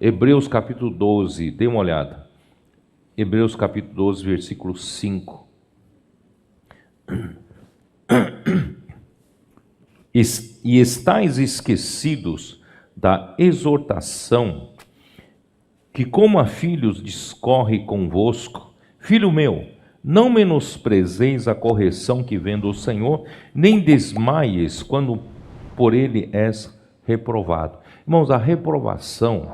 Hebreus capítulo 12, dê uma olhada. Hebreus capítulo 12, versículo 5. E estáis esquecidos da exortação que como a filhos discorre convosco. Filho meu, não menosprezeis a correção que vem do Senhor, nem desmaies quando por ele és reprovado. Irmãos, a reprovação,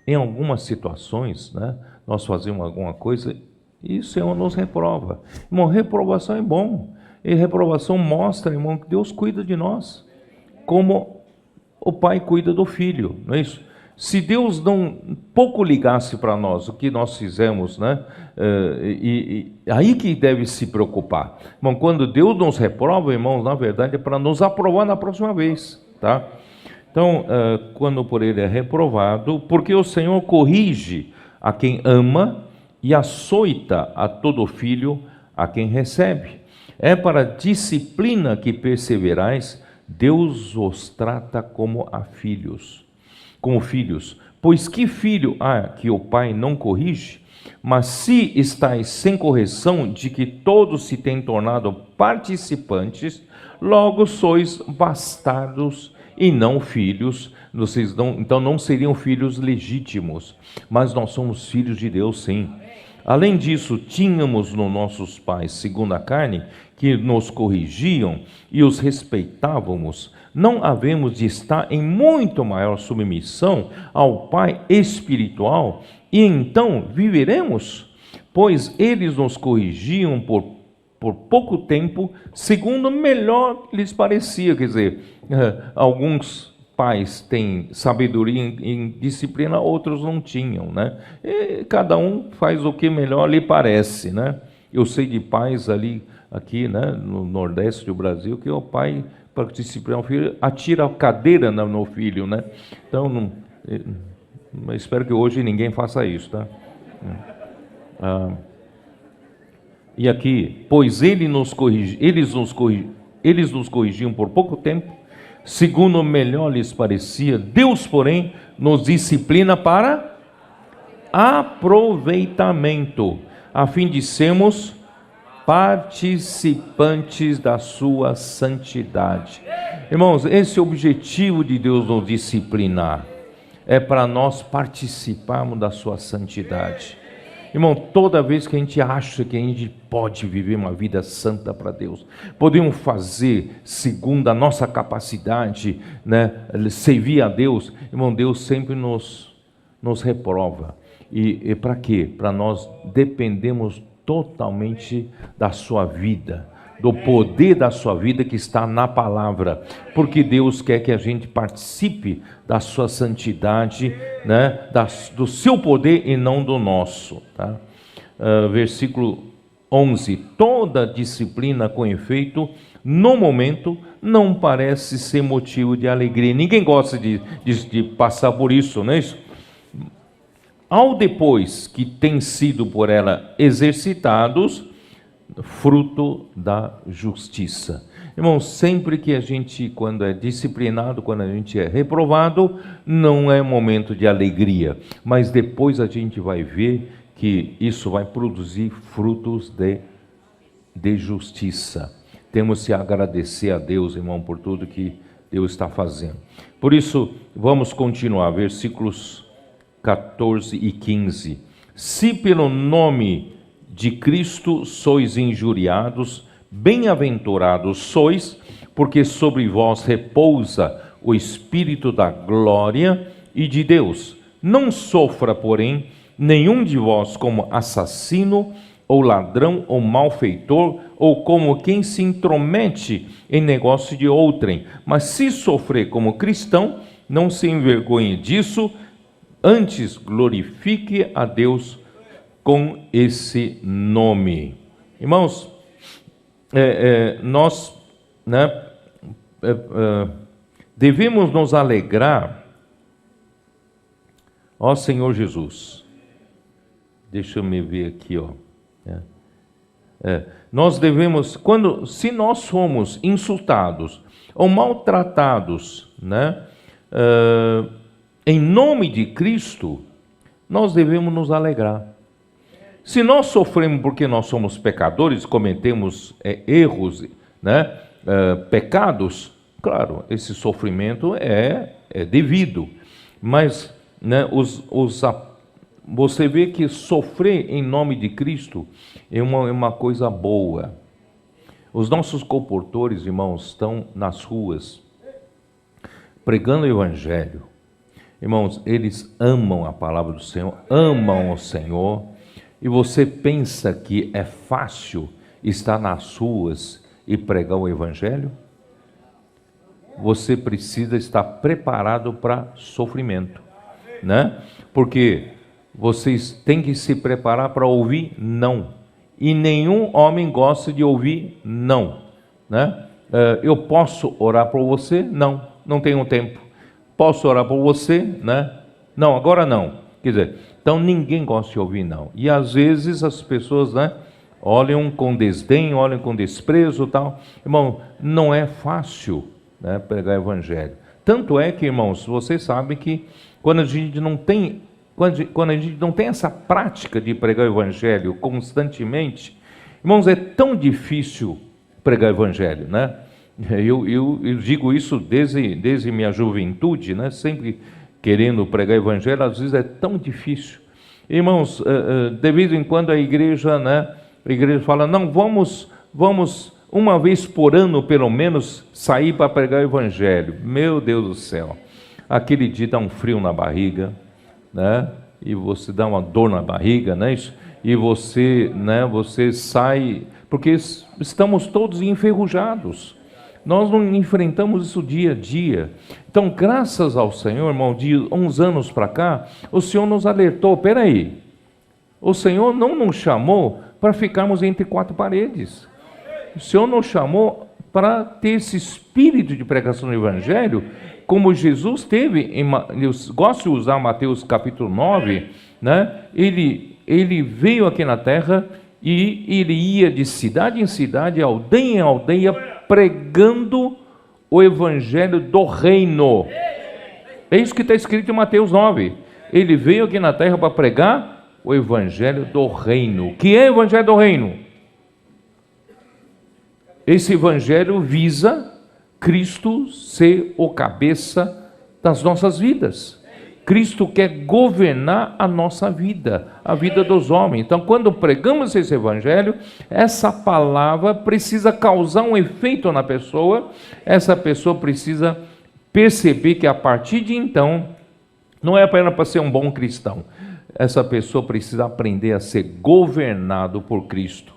em algumas situações, né, nós fazemos alguma coisa e o Senhor nos reprova. Irmão, reprovação é bom. E reprovação mostra, irmão, que Deus cuida de nós, como o pai cuida do filho, não é isso? Se Deus não pouco ligasse para nós o que nós fizemos, né? Aí que deve se preocupar. Irmão, quando Deus nos reprova, irmãos, na verdade é para nos aprovar na próxima vez, tá? Então, quando por ele é reprovado, porque o Senhor corrige a quem ama e açoita a todo filho a quem recebe. É para a disciplina que perseverais, Deus os trata como filhos. Pois que filho há que o pai não corrige? Mas se estáis sem correção de que todos se têm tornado participantes, logo sois bastardos e não filhos. Então não seriam filhos legítimos, mas nós somos filhos de Deus, sim. Além disso, tínhamos nos nossos pais, segundo a carne, que nos corrigiam e os respeitávamos. Não havemos de estar em muito maior submissão ao Pai espiritual, e então viveremos? Pois eles nos corrigiam por pouco tempo, segundo melhor lhes parecia. Quer dizer, alguns pais têm sabedoria em disciplina, outros não tinham, né? E cada um faz o que melhor lhe parece, né? Eu sei de pais aqui, né, no Nordeste do Brasil, que o pai, para disciplinar o filho, atira a cadeira no filho, né? Então, espero que hoje ninguém faça isso, tá? E aqui, pois eles nos corrigiam por pouco tempo, segundo melhor lhes parecia. Deus, porém, nos disciplina para aproveitamento, a fim de sermos participantes da sua santidade. Irmãos, esse é o objetivo de Deus nos disciplinar, é para nós participarmos da sua santidade. Irmão, toda vez que a gente acha que a gente pode viver uma vida santa para Deus, podemos fazer segundo a nossa capacidade, né, servir a Deus, irmão, Deus sempre nos reprova. E para quê? Para nós dependemos totalmente da sua vida, do poder da sua vida que está na palavra, porque Deus quer que a gente participe da sua santidade, né, do seu poder e não do nosso, tá? Versículo 11: toda disciplina com efeito, no momento, não parece ser motivo de alegria. Ninguém gosta de passar por isso, não é isso? Ao depois que tem sido por ela exercitados, fruto da justiça. Irmãos, sempre que a gente, quando é disciplinado, quando a gente é reprovado, não é momento de alegria, mas depois a gente vai ver que isso vai produzir frutos de justiça. Temos que agradecer a Deus, irmão, por tudo que Deus está fazendo. Por isso, vamos continuar, versículos 14 e 15. Se pelo nome de Cristo sois injuriados, bem-aventurados sois, porque sobre vós repousa o Espírito da glória e de Deus. Não sofra, porém, nenhum de vós como assassino, ou ladrão, ou malfeitor, ou como quem se intromete em negócio de outrem. Mas se sofrer como cristão, não se envergonhe disso, antes glorifique a Deus com esse nome. Irmãos, nós, né, devemos nos alegrar, ó Senhor Jesus. Deixa eu me ver aqui, ó. Nós devemos, se nós somos insultados ou maltratados, né, em nome de Cristo, nós devemos nos alegrar. Se nós sofremos porque nós somos pecadores, cometemos erros, né, pecados, claro, esse sofrimento é devido. Mas, né, você vê que sofrer em nome de Cristo é uma coisa boa. Os nossos comportores, irmãos, estão nas ruas, pregando o Evangelho. Irmãos, eles amam a palavra do Senhor, amam o Senhor. E você pensa que é fácil estar nas ruas e pregar o Evangelho? Você precisa estar preparado para sofrimento, né? Porque vocês têm que se preparar para ouvir não. E nenhum homem gosta de ouvir não, né? Eu posso orar por você? Não, não tenho tempo. Posso orar por você? Né? Não, agora não. Quer dizer, então ninguém gosta de ouvir não. E às vezes as pessoas, né, olham com desdém, olham com desprezo e tal. Irmão, não é fácil, né, pregar o Evangelho. Tanto é que, irmãos, vocês sabem que quando a gente não tem essa prática de pregar o Evangelho constantemente, irmãos, é tão difícil pregar o Evangelho, né? Eu digo isso desde minha juventude, né? Sempre querendo pregar o Evangelho, às vezes é tão difícil. Irmãos, de vez em quando a igreja, né? A igreja fala, não, vamos uma vez por ano, pelo menos, sair para pregar o Evangelho. Meu Deus do céu, aquele dia dá um frio na barriga, né? E você dá uma dor na barriga, né? E você, né? Você sai, porque estamos todos enferrujados. Nós não enfrentamos isso dia a dia. Então, graças ao Senhor, irmão, de uns anos para cá, o Senhor nos alertou, peraí, o Senhor não nos chamou para ficarmos entre quatro paredes. O Senhor nos chamou para ter esse espírito de pregação do Evangelho, como Jesus teve, eu gosto de usar Mateus capítulo 9, né? Ele veio aqui na terra e ele ia de cidade em cidade, aldeia em aldeia, pregando o Evangelho do reino. É isso que está escrito em Mateus 9. Ele veio aqui na terra para pregar o Evangelho do reino. O que é o Evangelho do reino? Esse Evangelho visa Cristo ser o cabeça das nossas vidas. Cristo quer governar a nossa vida, a vida dos homens. Então, quando pregamos esse Evangelho, essa palavra precisa causar um efeito na pessoa. Essa pessoa precisa perceber que a partir de então, não é apenas para ser um bom cristão. Essa pessoa precisa aprender a ser governado por Cristo.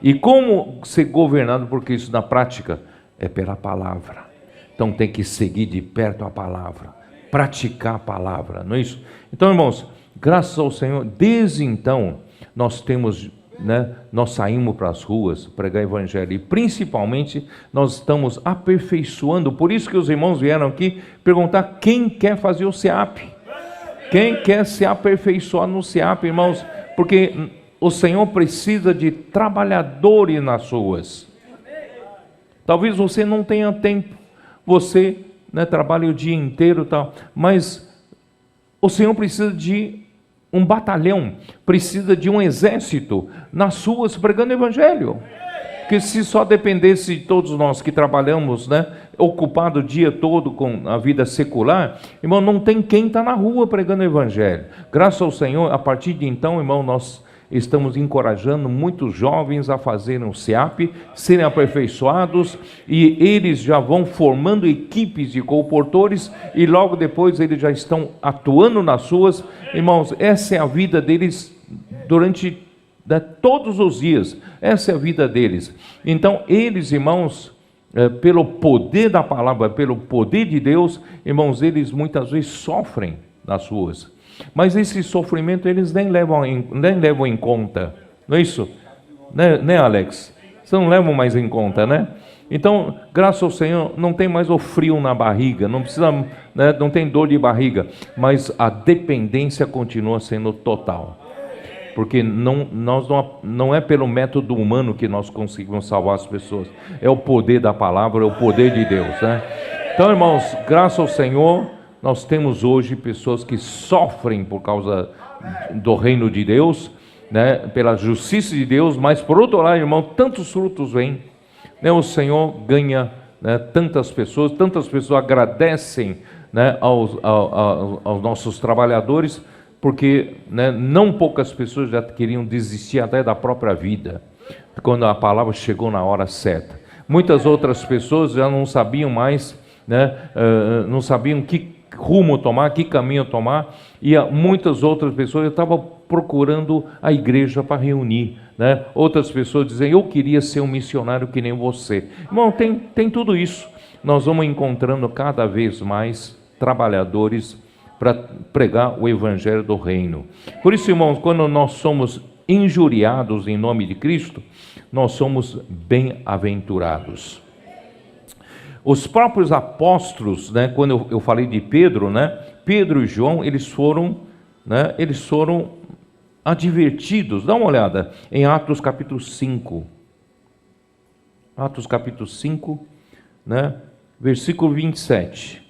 E como ser governado por Cristo na prática? É pela palavra. Então tem que seguir de perto a palavra, praticar a palavra, não é isso? Então, irmãos, graças ao Senhor, desde então, nós temos, né, nós saímos para as ruas pregar o Evangelho, e principalmente nós estamos aperfeiçoando. Por isso que os irmãos vieram aqui perguntar quem quer fazer o SEAP, quem quer se aperfeiçoar no SEAP, irmãos, porque o Senhor precisa de trabalhadores nas ruas. Talvez você não tenha tempo, você, né, trabalha o dia inteiro e tal, mas o Senhor precisa de um batalhão, precisa de um exército nas ruas pregando o Evangelho. Porque se só dependesse de todos nós que trabalhamos, né, ocupado o dia todo com a vida secular, irmão, não tem quem está na rua pregando o Evangelho. Graças ao Senhor, a partir de então, irmão, nós estamos encorajando muitos jovens a fazerem o SEAP, serem aperfeiçoados, e eles já vão formando equipes de comportores, e logo depois eles já estão atuando nas ruas. Irmãos, essa é a vida deles durante, né, todos os dias, essa é a vida deles. Então eles, irmãos, pelo poder da palavra, pelo poder de Deus, irmãos, eles muitas vezes sofrem nas ruas. Mas esse sofrimento eles nem levam em conta, não é isso? Né, Alex? Vocês não levam mais em conta, né? Então, graças ao Senhor, não tem mais o frio na barriga, não precisa, né, não tem dor de barriga, mas a dependência continua sendo total. Porque não é pelo método humano que nós conseguimos salvar as pessoas, é o poder da palavra, é o poder de Deus, né? Então, irmãos, graças ao Senhor, Nós temos hoje pessoas que sofrem por causa do reino de Deus, né, pela justiça de Deus, mas por outro lado, irmão, tantos frutos vêm, né, o Senhor ganha, né, tantas pessoas agradecem, né, aos nossos trabalhadores, porque, né, não poucas pessoas já queriam desistir até da própria vida, quando a palavra chegou na hora certa. Muitas outras pessoas já não sabiam mais, né, não sabiam que rumo tomar, que caminho tomar, e muitas outras pessoas estavam procurando a igreja para reunir, né? Outras pessoas dizem, eu queria ser um missionário que nem você. Irmão, tem tudo isso. Nós vamos encontrando cada vez mais trabalhadores para pregar o evangelho do reino. Por isso, irmãos, quando nós somos injuriados em nome de Cristo, nós somos bem-aventurados. Os próprios apóstolos, né, quando eu falei de Pedro, né, Pedro e João, eles foram advertidos. Dá uma olhada em Atos capítulo 5. Atos capítulo 5, né, versículo 27.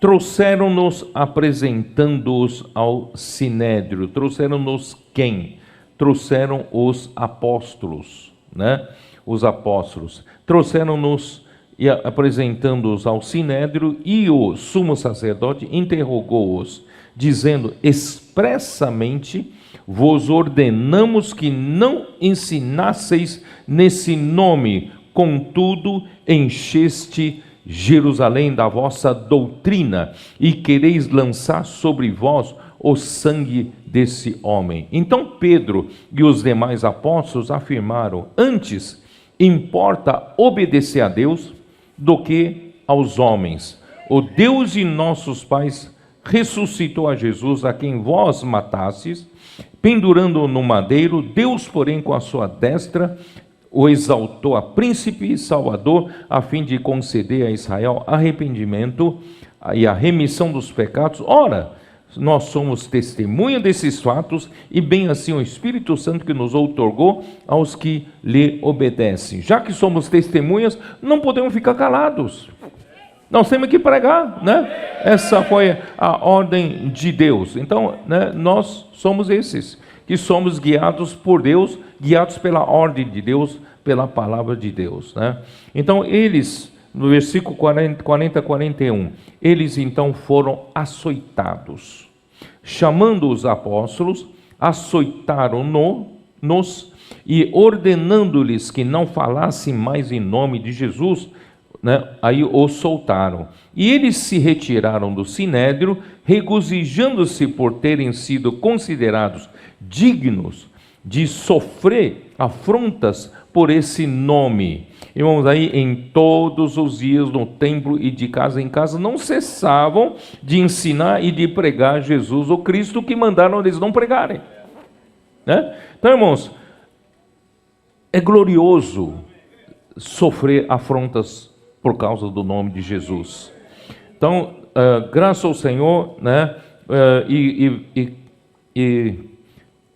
Trouxeram-nos apresentando-os ao Sinédrio. Trouxeram-nos quem? Trouxeram os apóstolos, né? Os apóstolos. Trouxeram-nos e apresentando-os ao Sinédrio, e o sumo sacerdote interrogou-os, dizendo, expressamente vos ordenamos que não ensinasseis nesse nome, contudo encheste Jerusalém da vossa doutrina, e quereis lançar sobre vós o sangue desse homem. Então Pedro e os demais apóstolos afirmaram, antes importa obedecer a Deus do que aos homens. O Deus de nossos pais ressuscitou a Jesus, a quem vós matastes, pendurando-o no madeiro. Deus, porém, com a sua destra, o exaltou a príncipe e salvador, a fim de conceder a Israel arrependimento e a remissão dos pecados. Ora, nós somos testemunha desses fatos, e bem assim o Espírito Santo que nos outorgou aos que lhe obedecem. Já que somos testemunhas, não podemos ficar calados. Nós temos que pregar, né? Essa foi a ordem de Deus. Então, né, nós somos esses, que somos guiados por Deus, guiados pela ordem de Deus, pela palavra de Deus, né? Então, eles, no versículo 40 a 41, eles então foram açoitados. Chamando os apóstolos, açoitaram-nos e ordenando-lhes que não falassem mais em nome de Jesus, né, aí os soltaram. E eles se retiraram do Sinédrio, regozijando-se por terem sido considerados dignos de sofrer afrontas por esse nome. Irmãos, aí em todos os dias no templo e de casa em casa não cessavam de ensinar e de pregar Jesus, o Cristo que mandaram eles não pregarem, né? Então, irmãos, é glorioso sofrer afrontas por causa do nome de Jesus. Então, graças ao Senhor, né?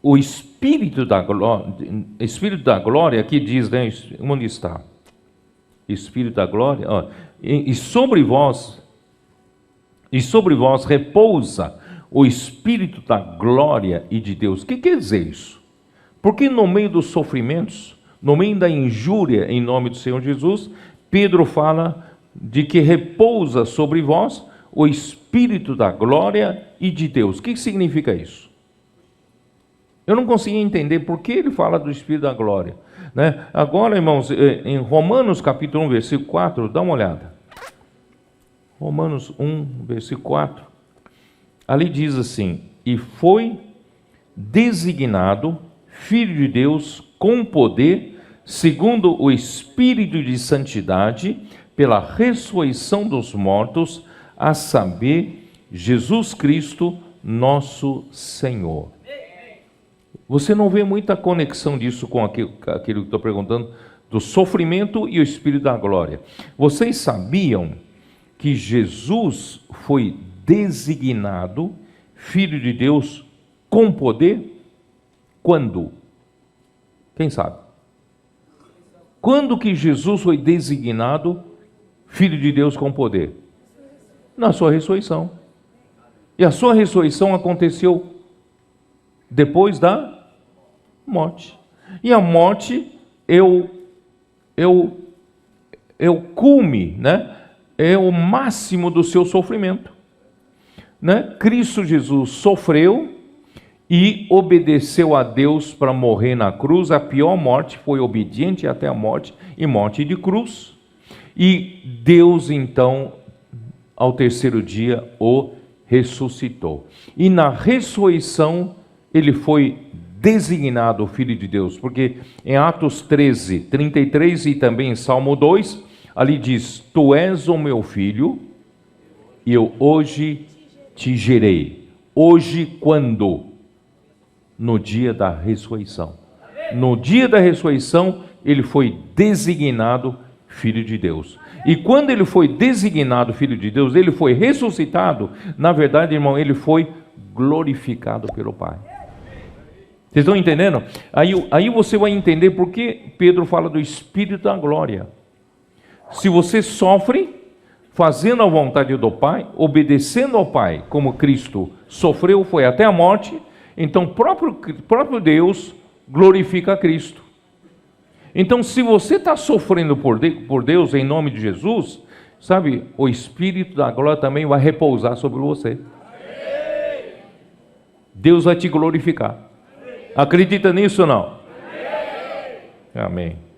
O Espírito da glória, aqui diz, né? Onde está? Espírito da glória, ó, e sobre vós repousa o Espírito da glória e de Deus. O que quer dizer isso? Porque no meio dos sofrimentos, no meio da injúria em nome do Senhor Jesus, Pedro fala de que repousa sobre vós o Espírito da glória e de Deus. O que significa isso? Eu não consegui entender por que ele fala do Espírito da glória, né? Agora, irmãos, em Romanos capítulo 1, versículo 4, dá uma olhada. Romanos 1, versículo 4. Ali diz assim, e foi designado Filho de Deus com poder, segundo o Espírito de santidade, pela ressurreição dos mortos, a saber, Jesus Cristo, nosso Senhor. Você não vê muita conexão disso com aquilo que estou perguntando, do sofrimento e o Espírito da glória. Vocês sabiam que Jesus foi designado Filho de Deus com poder? Quando? Quem sabe? Quando que Jesus foi designado Filho de Deus com poder? Na sua ressurreição. E a sua ressurreição aconteceu depois da morte. E a morte é o cume, né? É o máximo do seu sofrimento, né? Cristo Jesus sofreu e obedeceu a Deus para morrer na cruz. A pior morte, foi obediente até a morte, e morte de cruz. E Deus então, ao terceiro dia, o ressuscitou. E na ressurreição ele foi designado Filho de Deus, porque em Atos 13, 33 e também em Salmo 2, ali diz: Tu és o meu filho, e eu hoje te gerei. Hoje quando? No dia da ressurreição. No dia da ressurreição, ele foi designado Filho de Deus. E quando ele foi designado Filho de Deus, ele foi ressuscitado, na verdade, irmão, ele foi glorificado pelo Pai. Vocês estão entendendo? Aí você vai entender por que Pedro fala do Espírito da glória. Se você sofre fazendo a vontade do Pai, obedecendo ao Pai, como Cristo sofreu, foi até a morte, então próprio Deus glorifica a Cristo. Então, se você está sofrendo por Deus, em nome de Jesus, sabe, o Espírito da glória também vai repousar sobre você. Deus vai te glorificar. Acredita nisso ou não? Amém.